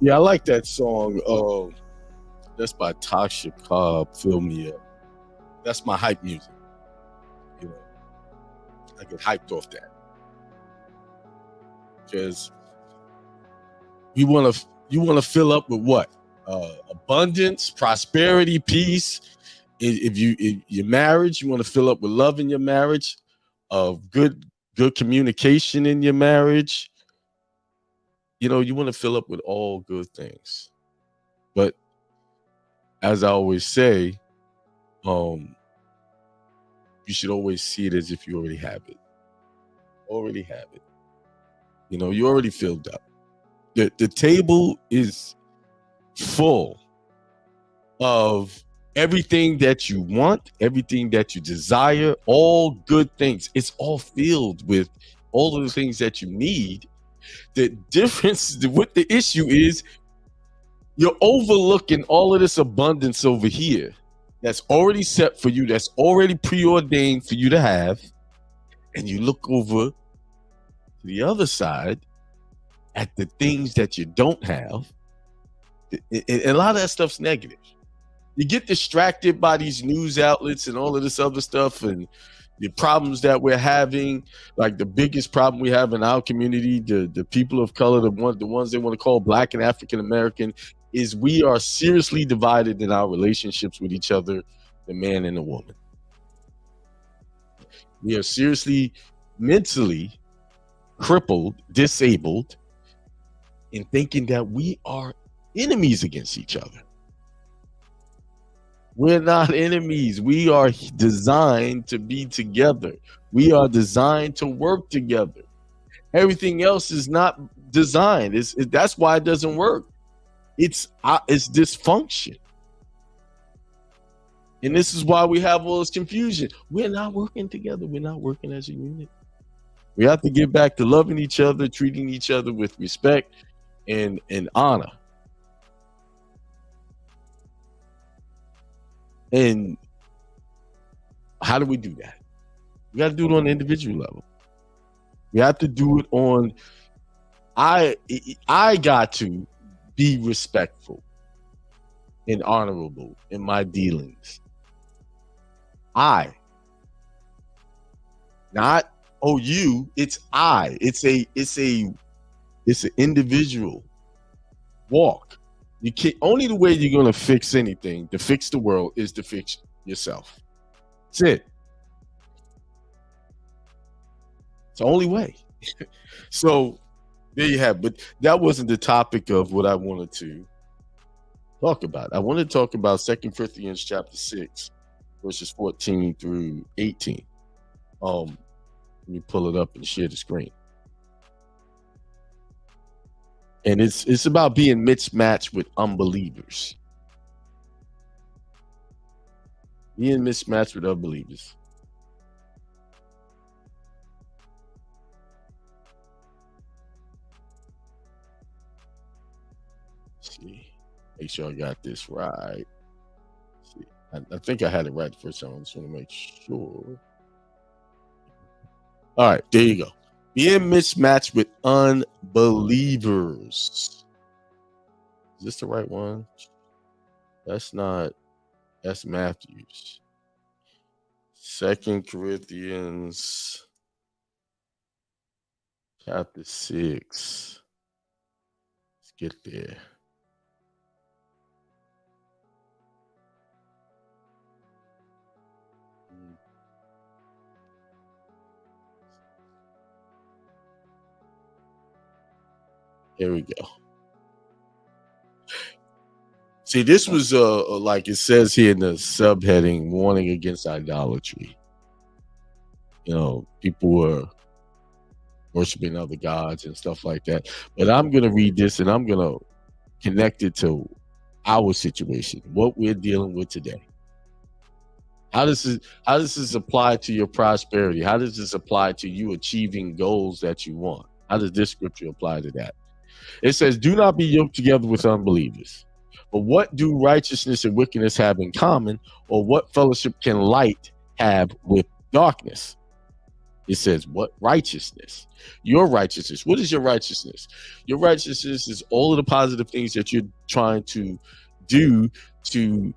Yeah, I like that song. That's by Tasha Cobb. Fill Me Up. That's my hype music. You know, I get hyped off that because you want to fill up with what? Abundance, prosperity, peace. If your marriage, you want to fill up with love in your marriage, of good communication in your marriage. You know, you want to fill up with all good things. But as I always say, um, you should always see it as if you already have it. Already have it. You know, you already filled up. The table is full of everything that you want, everything that you desire, all good things. It's all filled with all of the things that you need. The difference with the issue is you're overlooking all of this abundance over here that's already set for you, that's already preordained for you to have. And you look over to the other side at the things that you don't have. And a lot of that stuff's negative. You get distracted by these news outlets and all of this other stuff and the problems that we're having. Like the biggest problem we have in our community, the people of color, the ones they want to call Black and African American, is we are seriously divided in our relationships with each other, the man and the woman. We are seriously mentally crippled, disabled, in thinking that we are enemies against each other. We're not enemies. We are designed to be together. We are designed to work together. Everything else is not designed. That's why it doesn't work. It's dysfunction. And this is why we have all this confusion. We're not working together. We're not working as a unit. We have to get back to loving each other, treating each other with respect and honor. And how do we do that? We got to do it on an individual level. We have to do it on, I got to be respectful and honorable in my dealings. Not you, it's I. It's an individual walk. You can't, only the way you're going to fix anything, to fix the world, is to fix yourself. That's it. It's the only way. So there you have. But that wasn't the topic of what I wanted to talk about. I wanted to talk about 2 Corinthians chapter 6, verses 14 through 18. Let me pull it up and share the screen. And it's about being mismatched with unbelievers. Being mismatched with unbelievers. Let's see. Make sure I got this right. Let's see. I think I had it right the first time. I just want to make sure. All right, there you go. Being mismatched with unbelievers. Is this the right one? That's Matthew's. 2 Corinthians chapter 6. Let's get there. Here we go. See, this was like it says here in the subheading, warning against idolatry. You know, people were worshiping other gods and stuff like that. But I'm going to read this and I'm going to connect it to our situation, what we're dealing with today. How does this apply to your prosperity? How does this apply to you achieving goals that you want? How does this scripture apply to that? It says, do not be yoked together with unbelievers. But what do righteousness and wickedness have in common? Or what fellowship can light have with darkness? It says, what righteousness? Your righteousness. What is your righteousness? Your righteousness is all of the positive things that you're trying to do to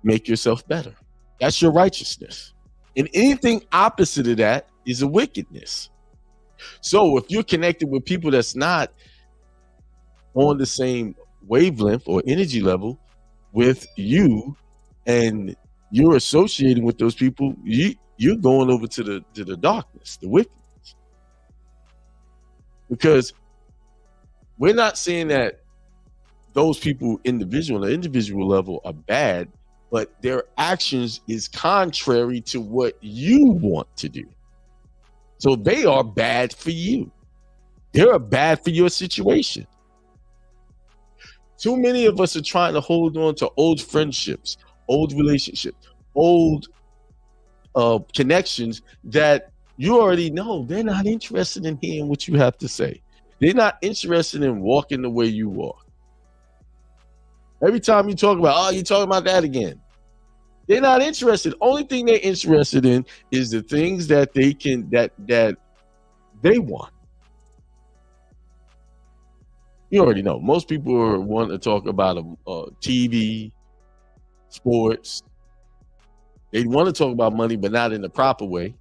make yourself better. That's your righteousness. And anything opposite of that is a wickedness. So if you're connected with people that's not on the same wavelength or energy level with you, and you're associating with those people, you're going over to the darkness, the wickedness. Because we're not saying that those people on the individual level are bad, but their actions is contrary to what you want to do. So they are bad for you. They're bad for your situation. Too many of us are trying to hold on to old friendships, old relationships, old connections that you already know they're not interested in hearing what you have to say. They're not interested in walking the way you walk. Every time you talk about, you're talking about that again. They're not interested. Only thing they're interested in is the things that they can, that they want. You already know. Most people want to talk about TV, sports. They want to talk about money, but not in the proper way.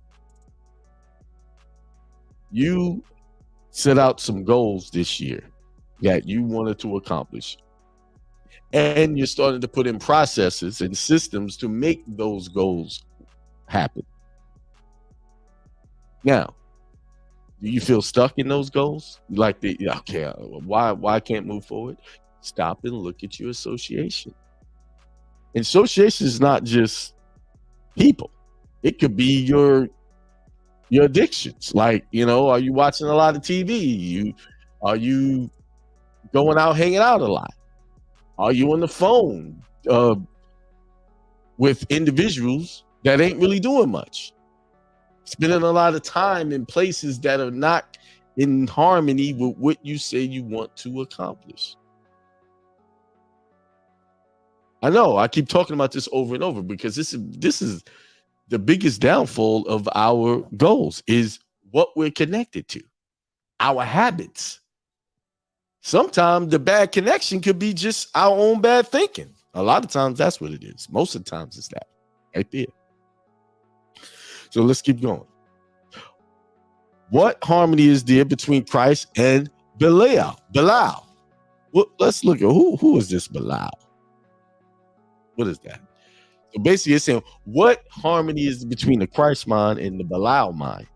You set out some goals this year that you wanted to accomplish. And you're starting to put in processes and systems to make those goals happen. Now, do you feel stuck in those goals? Like, why can't move forward? Stop and look at your association. And association is not just people. It could be your addictions. Like, are you watching a lot of TV? Are you going out hanging out a lot? Are you on the phone with individuals that ain't really doing much? Spending a lot of time in places that are not in harmony with what you say you want to accomplish. I know I keep talking about this over and over because this is the biggest downfall of our goals is what we're connected to, our habits. Sometimes the bad connection could be just our own bad thinking. A lot of times that's what it is. Most of the times it's that right there. So let's keep going. What harmony is there between Christ and Belial? Well, let's look at who is this Belial? What is that? So basically it's saying what harmony is between the Christ mind and the Belial mind?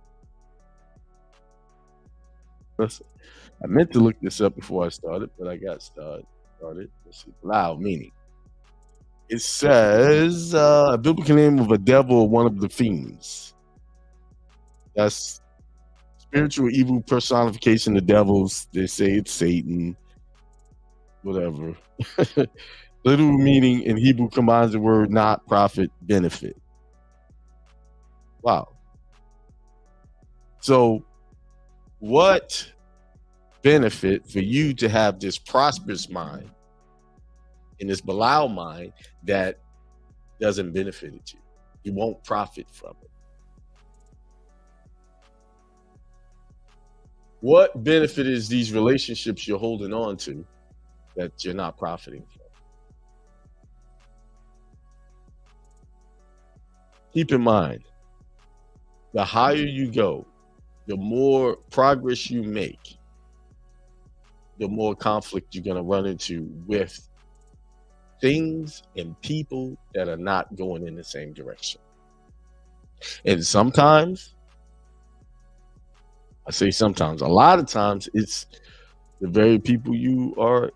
I meant to look this up before I started, but I got started. Let's see. Belial meaning. It says a biblical name of a devil or one of the fiends. That's spiritual evil personification. The devils, they say it's Satan, whatever. Literal meaning in Hebrew combines the word not, profit, benefit. Wow. So what benefit for you to have this prosperous mind and this Belial mind that doesn't benefit you? You won't profit from it. What benefit is these relationships you're holding on to that you're not profiting from? Keep in mind, the higher you go, the more progress you make, the more conflict you're going to run into with things and people that are not going in the same direction. And sometimes, I say sometimes, a lot of times it's the very people you are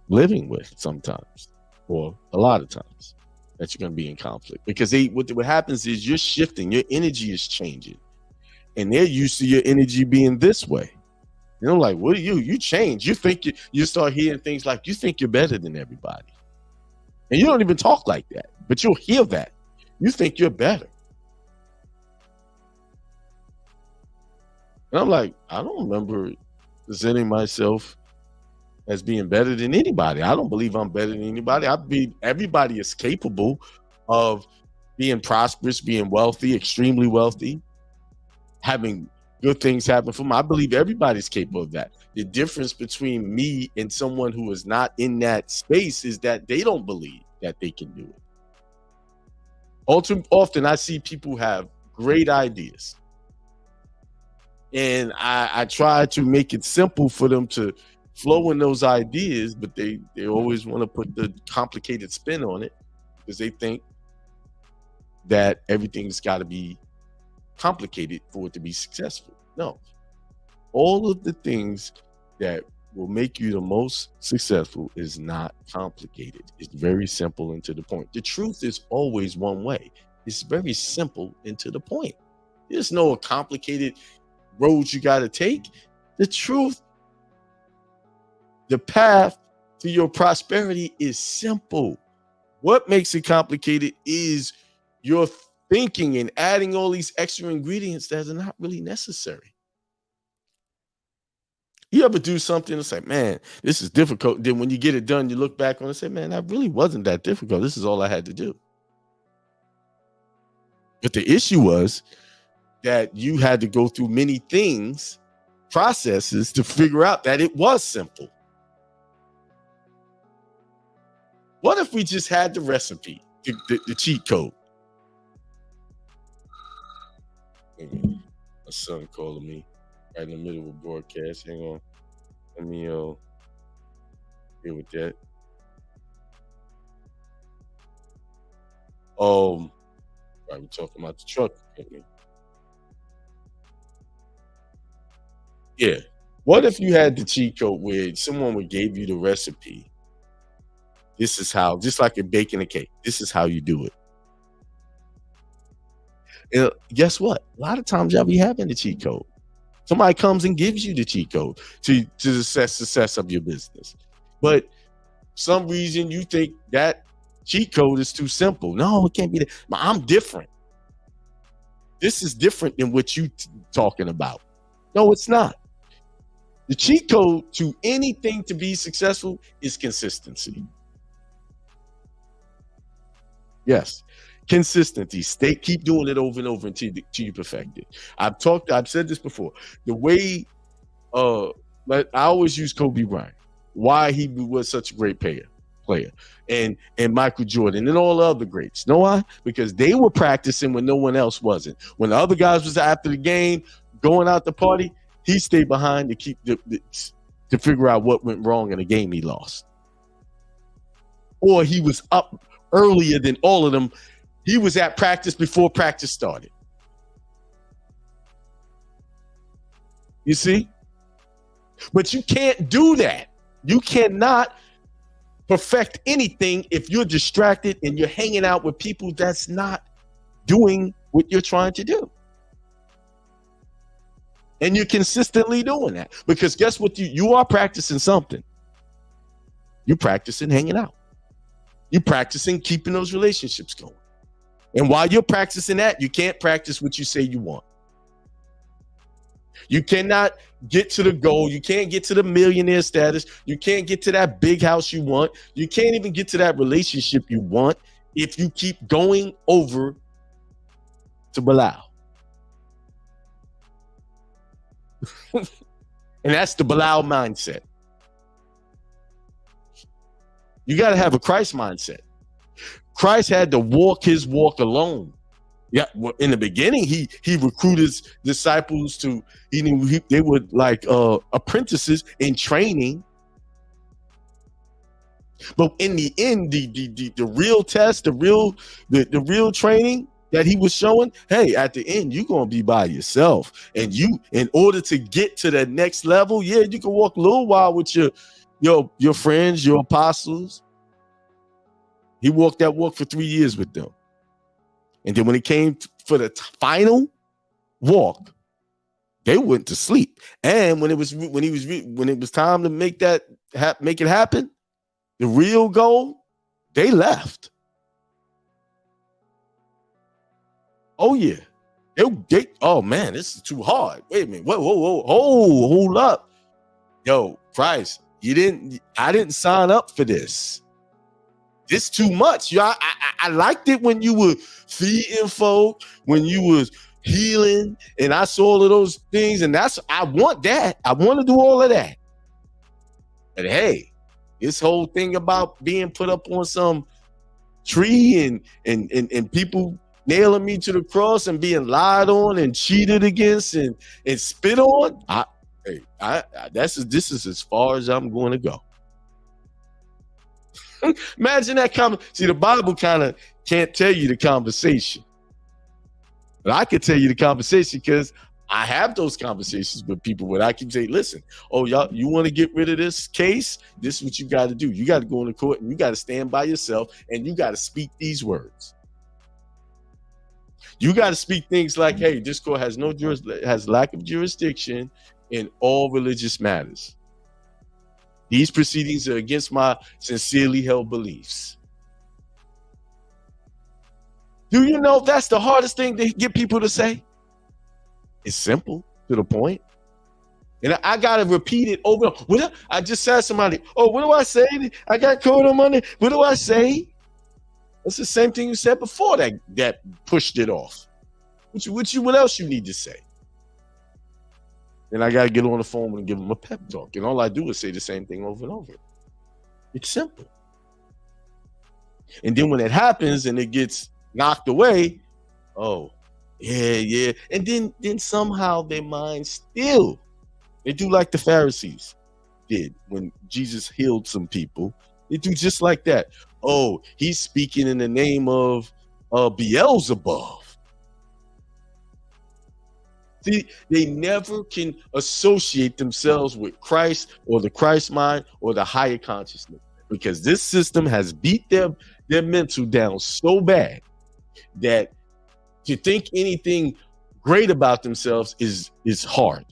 living with sometimes, or a lot of times that you're going to be in conflict, because what happens is you're shifting, your energy is changing, and they're used to your energy being this way. Like, what are you change. You think you start hearing things like you think you're better than everybody, and you don't even talk like that, but you'll hear that you think you're better. And I'm like, I don't remember presenting myself as being better than anybody. I don't believe I'm better than anybody. I believe everybody is capable of being prosperous, being wealthy, extremely wealthy. having good things happen for them. I believe everybody's capable of that. The difference between me and someone who is not in that space is that they don't believe that they can do it. Often I see people have great ideas, and I try to make it simple for them to flow in those ideas, but they always want to put the complicated spin on it because they think that everything's got to be complicated for it to be successful. No, all of the things that will make you the most successful is not complicated. It's very simple and to the point. The truth is always one way. It's very simple and to the point. There's no complicated roads you got to take. The truth, the path to your prosperity is simple. What makes it complicated is your thinking and adding all these extra ingredients that are not really necessary. You ever do something that's like, man, this is difficult. Then when you get it done, you look back on it and say, man, that really wasn't that difficult. This is all I had to do. But the issue was that you had to go through many things, processes to figure out that it was simple. What if we just had the recipe, the cheat code? My son calling me right in the middle of a broadcast. Hang on. Let me deal with that. Right, we're talking about the truck. Yeah. What if you had the cheat code where someone would give you the recipe? This is how, just like you're baking a cake, this is how you do it. And guess what? A lot of times y'all be having the cheat code. Somebody comes and gives you the cheat code to the success of your business. But some reason you think that cheat code is too simple. No, it can't be that. I'm different. This is different than what you talking about. No, it's not. The cheat code to anything to be successful is consistency. Yes. Consistency. Keep doing it over and over until you perfect it. I've said this before. The way I always use Kobe Bryant, why he was such a great player, and Michael Jordan and all the other greats. Know why? Because they were practicing when no one else wasn't. When the other guys was after the game, going out the party, he stayed behind to keep to figure out what went wrong in a game he lost. Or he was up earlier than all of them. He was at practice before practice started. You see? But you can't do that. You cannot perfect anything if you're distracted and you're hanging out with people that's not doing what you're trying to do. And you're consistently doing that. Because guess what? You are practicing something. You're practicing hanging out. You're practicing keeping those relationships going. And while you're practicing that, you can't practice what you say you want. You cannot get to the goal. You can't get to the millionaire status. You can't get to that big house you want. You can't even get to that relationship you want if you keep going over to Belial. And that's the Belial mindset. You got to have a Christ mindset. Christ had to walk his walk alone. Yeah, well, in the beginning, he recruited his disciples to. They were like apprentices in training. But in the end, the real test, the real training that he was showing, hey, at the end, you're gonna be by yourself, and you, in order to get to the next level, yeah, you can walk a little while with your friends, your apostles. He walked that walk for 3 years with them. And then when it came for the final walk, they went to sleep. And when it was time to make it happen, the real goal, they left. Oh yeah. Oh man, this is too hard. Wait a minute. Whoa. Hold up. Yo, Christ, I didn't sign up for this. This too much. I liked it when you were feeding folk, when you was healing, and I saw all of those things, and I want that. I want to do all of that. But hey, this whole thing about being put up on some tree and people nailing me to the cross and being lied on and cheated against and spit on, this is as far as I'm going to go. Imagine that see, the Bible kind of can't tell you the conversation, but I can tell you the conversation because I have those conversations with people where I can say, listen, oh, y'all, you want to get rid of this case? This is what you got to do. You got to go into court and you got to stand by yourself and you got to speak these words. You got to speak things like, hey, this court has has lack of jurisdiction in all religious matters. These proceedings are against my sincerely held beliefs. Do you know that's the hardest thing to get people to say? It's simple, to the point. And I got to repeat it over. I just said somebody, oh, what do I say? I got caught on Monday. What do I say? It's the same thing you said before that pushed it off. What else you need to say? Then I got to get on the phone and give them a pep talk. And all I do is say the same thing over and over. It's simple. And then when it happens and it gets knocked away, oh, yeah. And then somehow their mind still, they do like the Pharisees did when Jesus healed some people. They do just like that. Oh, he's speaking in the name of Beelzebub. See, they never can associate themselves with Christ or the Christ mind or the higher consciousness, because this system has beat their mental down so bad that to think anything great about themselves is hard.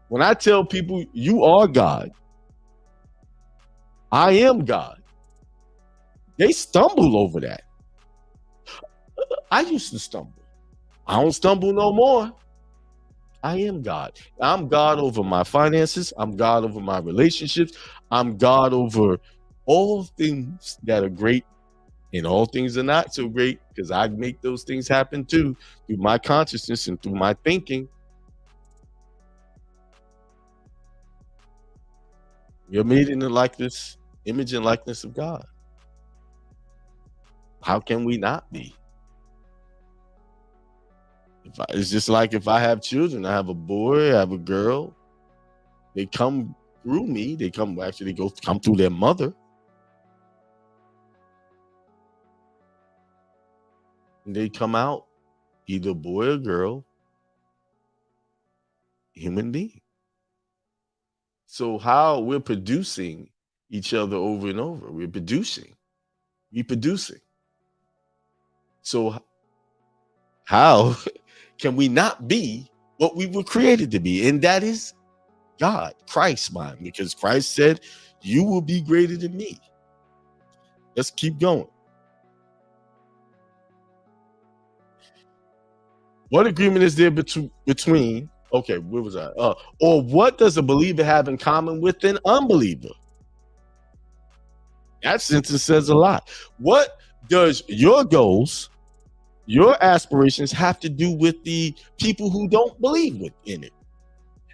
When I tell people you are God, I am God, they stumble over that. I used to stumble. I don't stumble no more. I am God. I'm God over my finances. I'm God over my relationships. I'm God over all things that are great, and all things are not so great, because I make those things happen too, through my consciousness and through my thinking. You're made in the image and likeness of God. How can we not be? It's just like if I have children, I have a boy, I have a girl. They come through me. They come through their mother. And they come out either boy or girl, human being. So how we're producing each other over and over. We're reproducing. So how can we not be what we were created to be? And that is God, Christ's mind, because Christ said, you will be greater than me. Let's keep going. What agreement is there between, okay, where was I? Or what does a believer have in common with an unbeliever? That sentence says a lot. What does your goals, your aspirations have to do with the people who don't believe in it?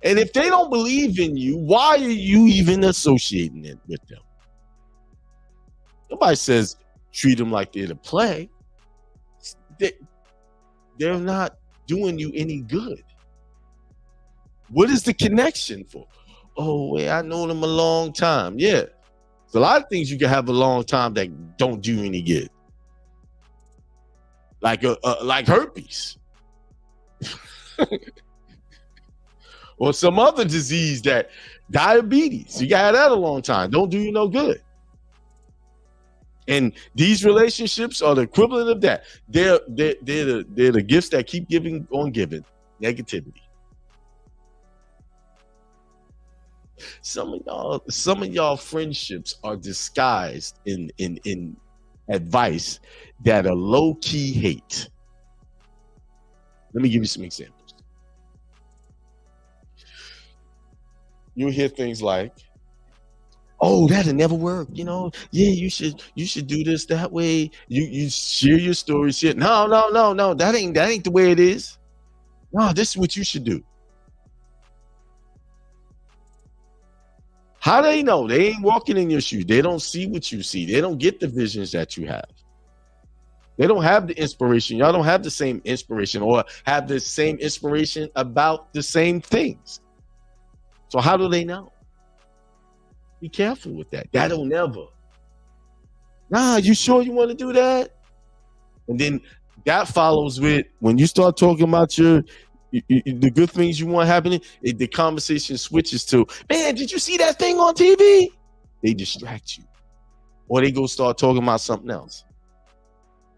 And if they don't believe in you, why are you even associating it with them? Nobody says treat them like they're to play. They're not doing you any good. What is the connection for? Oh, well, I know them a long time. Yeah. There's a lot of things you can have a long time that don't do any good. Like herpes. Or some other disease, that diabetes. You got that a long time. Don't do you no good. And these relationships are the equivalent of that. They're the gifts that keep giving on giving. Negativity. Some of y'all friendships are disguised in advice that are low-key hate. Let me give you some examples. You'll hear things like, oh, that'll never work. Yeah, you should do this that way. You share your story. Shit. No. That ain't the way it is. No, this is what you should do. How they know? They ain't walking in your shoes. They don't see what you see. They don't get the visions that you have. They don't have the inspiration. Y'all don't have the same inspiration or have the same inspiration about the same things. So how do they know? Be careful with that. That'll never. Nah, you sure you want to do that? And then that follows with when you start talking about the good things you want happening, the conversation switches to, man, did you see that thing on TV? They distract you. Or they go start talking about something else.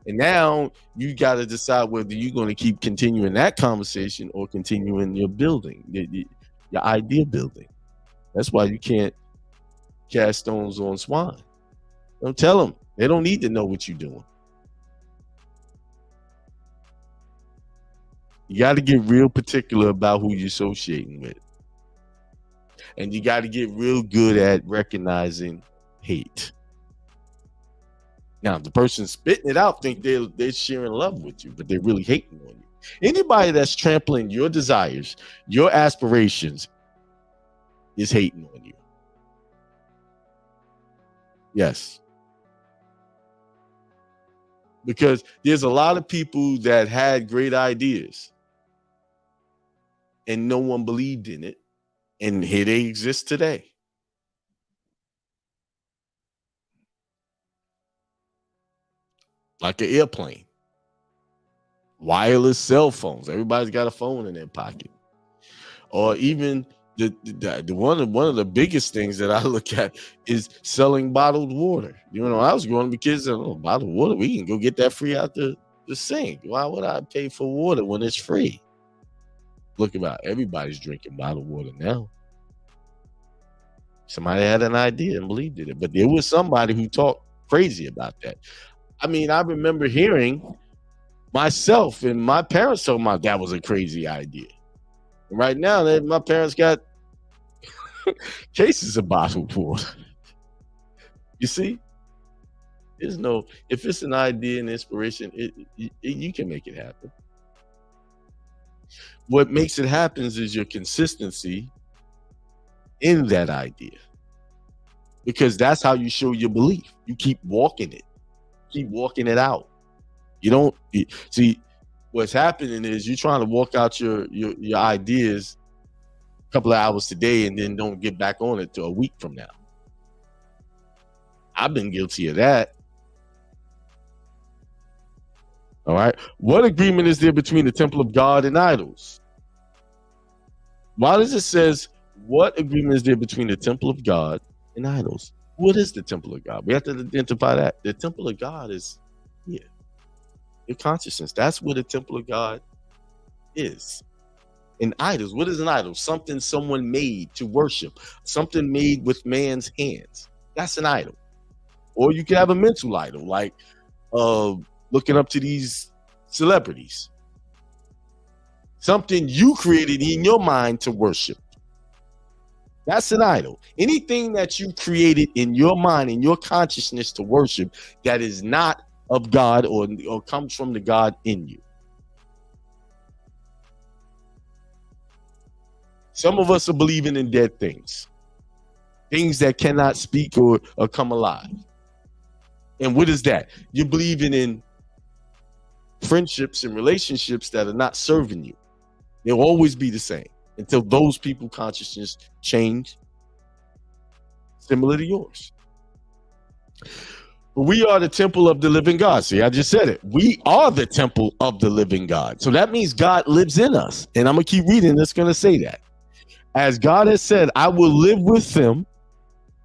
And now you got to decide whether you're going to keep continuing that conversation or continuing your building, your idea building. That's why you can't cast stones on swine. Don't tell them. They don't need to know what you're doing. You got to get real particular about who you're associating with. And you got to get real good at recognizing hate. Now, the person spitting it out think they're sharing love with you, but they're really hating on you. Anybody that's trampling your desires, your aspirations, is hating on you. Yes. Because there's a lot of people that had great ideas and no one believed in it. And here they exist today. Like an airplane. Wireless cell phones. Everybody's got a phone in their pocket. Or even the one of the biggest things that I look at is selling bottled water. You know, I was growing up, kids said, "Oh, bottled water, we can go get that free out the sink. Why would I pay for water when it's free?" Look about everybody's drinking bottled water now. Somebody had an idea and believed in it, but there was somebody who talked crazy about that. I mean, I remember hearing myself and my parents talking about that was a crazy idea. And right now, my parents got cases of bottled water. You see, there's no, if it's an idea and inspiration, you can make it happen. What makes it happen is your consistency in that idea, because that's how you show your belief. You keep walking it out. You don't see what's happening is you're trying to walk out your ideas a couple of hours today and then don't get back on it till a week from now. I've been guilty of that. All right. What agreement is there between the temple of God and idols? Why does it says what agreement is there between the temple of God and idols? What is the temple of God? We have to identify that. The temple of God is here. Your consciousness. That's what the temple of God is. And idols, what is an idol? Something someone made to worship. Something made with man's hands. That's an idol. Or you can have a mental idol, like looking up to these celebrities. Something you created in your mind to worship. That's an idol. Anything that you created in your mind, in your consciousness to worship, that is not of God or comes from the God in you. Some of us are believing in dead things. Things that cannot speak or come alive. And what is that? You're believing in friendships and relationships that are not serving you. They'll always be the same until those people consciousness change, similar to yours. But we are the temple of the living God. See, I just said it. We are the temple of the living God. So that means God lives in us. And I'm going to keep reading. It's going to say that. As God has said, I will live with them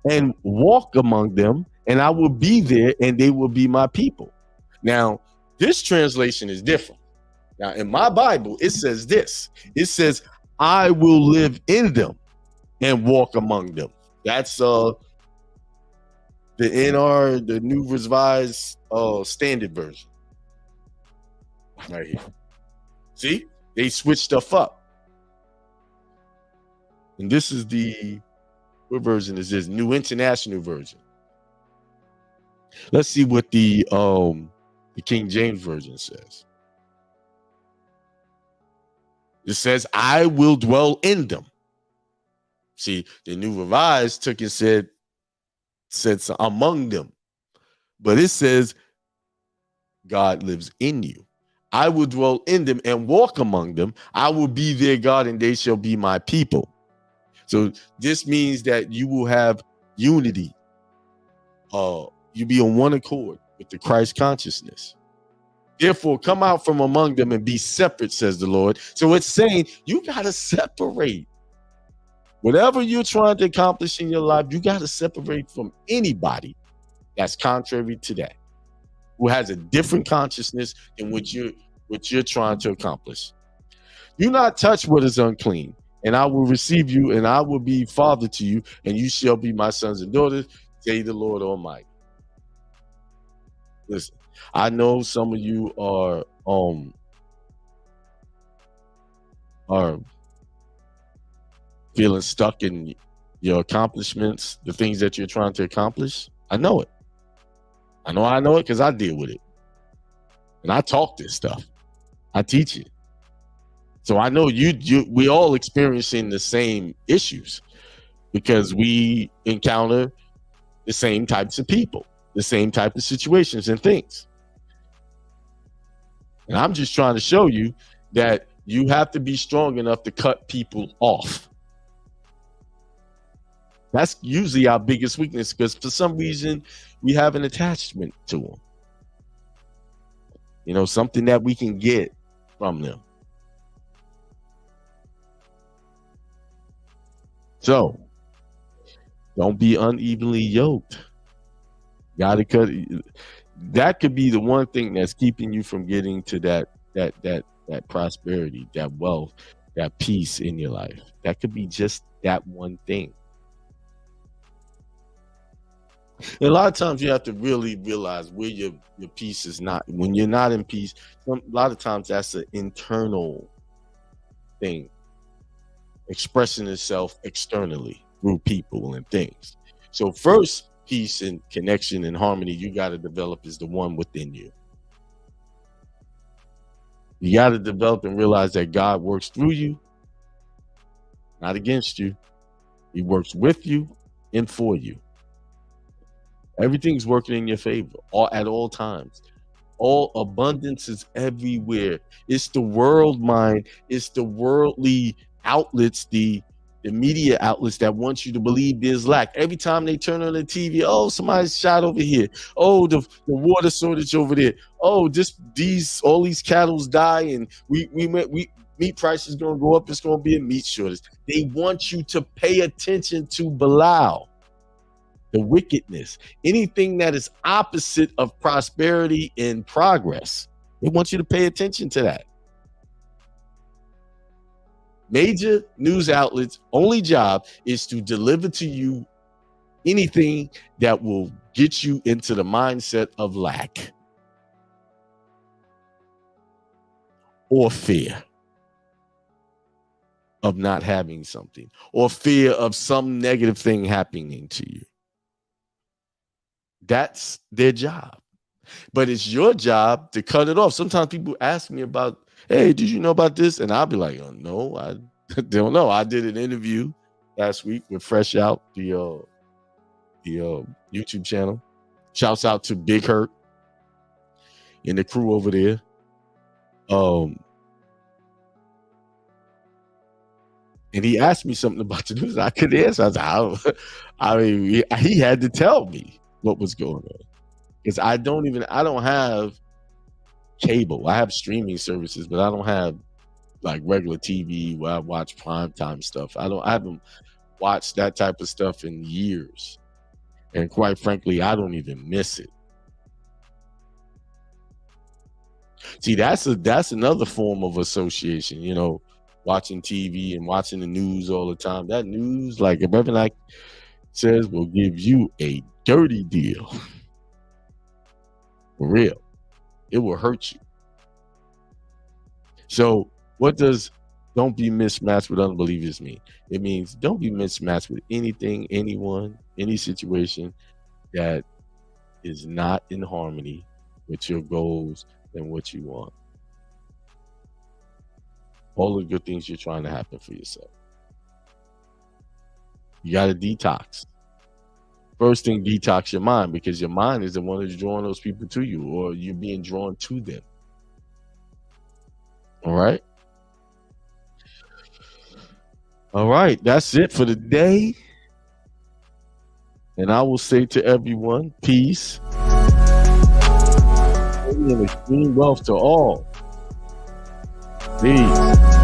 and walk among them, and I will be there, and they will be my people. Now, this translation is different. Now, in my Bible, it says this. It says, I will live in them and walk among them. That's the New Revised Standard Version. Right here. See? They switched stuff up. And this is what version is this? New International Version. Let's see what the King James Version says. It says, I will dwell in them. See, the New Revised took and said among them. But it says God lives in you. I will dwell in them and walk among them. I will be their God and they shall be my people. So this means that you will have unity. You'll be on one accord with the Christ consciousness. Therefore, come out from among them and be separate, says the Lord. So it's saying you got to separate. Whatever you're trying to accomplish in your life, you got to separate from anybody that's contrary to that, who has a different consciousness than what you're trying to accomplish. Do not touch what is unclean, and I will receive you, and I will be father to you, and you shall be my sons and daughters, say the Lord Almighty. Listen, I know some of you are feeling stuck in your accomplishments, the things that you're trying to accomplish. I know it. I know it because I deal with it. And I talk this stuff. I teach it. So I know we all experiencing the same issues because we encounter the same types of people, the same type of situations and things. And I'm just trying to show you that you have to be strong enough to cut people off. That's usually our biggest weakness because for some reason we have an attachment to them. You know, something that we can get from them. So don't be unevenly yoked. Gotta cut. That could be the one thing that's keeping you from getting to that prosperity, that wealth, that peace in your life. That could be just that one thing. And a lot of times you have to really realize where your peace is not. When you're not in peace, a lot of times that's an internal thing expressing itself externally through people and things. So first, peace and connection and harmony you got to develop is the one within you. You got to develop and realize that God works through you, not against you. He works with you and for you. Everything's working in your favor at all times. All abundance is everywhere. It's the world mind. It's the worldly outlets, the media outlets that want you to believe there's lack. Every time they turn on the TV, oh, somebody's shot over here. Oh, the water shortage over there. Oh, all these cattle's die, and we meat prices gonna go up. It's gonna be a meat shortage. They want you to pay attention to Belial, the wickedness, anything that is opposite of prosperity and progress. They want you to pay attention to that. Major news outlets' only job is to deliver to you anything that will get you into the mindset of lack or fear of not having something or fear of some negative thing happening to you. That's their job. But it's your job to cut it off. Sometimes people ask me about, hey, did you know about this? And I'll be like, oh, no, I don't know. I did an interview last week with Fresh Out, the YouTube channel. Shouts out to Big Hurt and the crew over there. And he asked me something about the news. I couldn't answer. I was like, I mean, he had to tell me what was going on. Because I don't have cable. I have streaming services, but I don't have like regular TV where I watch primetime stuff. I haven't watched that type of stuff in years. And quite frankly, I don't even miss it. See, that's another form of association, you know, watching TV and watching the news all the time. That news, like if Reverend says, will give you a dirty deal. For real. It will hurt you. So what does don't be mismatched with unbelievers mean? It means don't be mismatched with anything, anyone, any situation that is not in harmony with your goals and what you want. all the good things you're trying to happen for yourself. You got to detox. First thing, detox your mind, because your mind is the one that's drawing those people to you, or you're being drawn to them. All right. All right. That's it for the day. And I will say to everyone, peace and extreme wealth to all. Peace.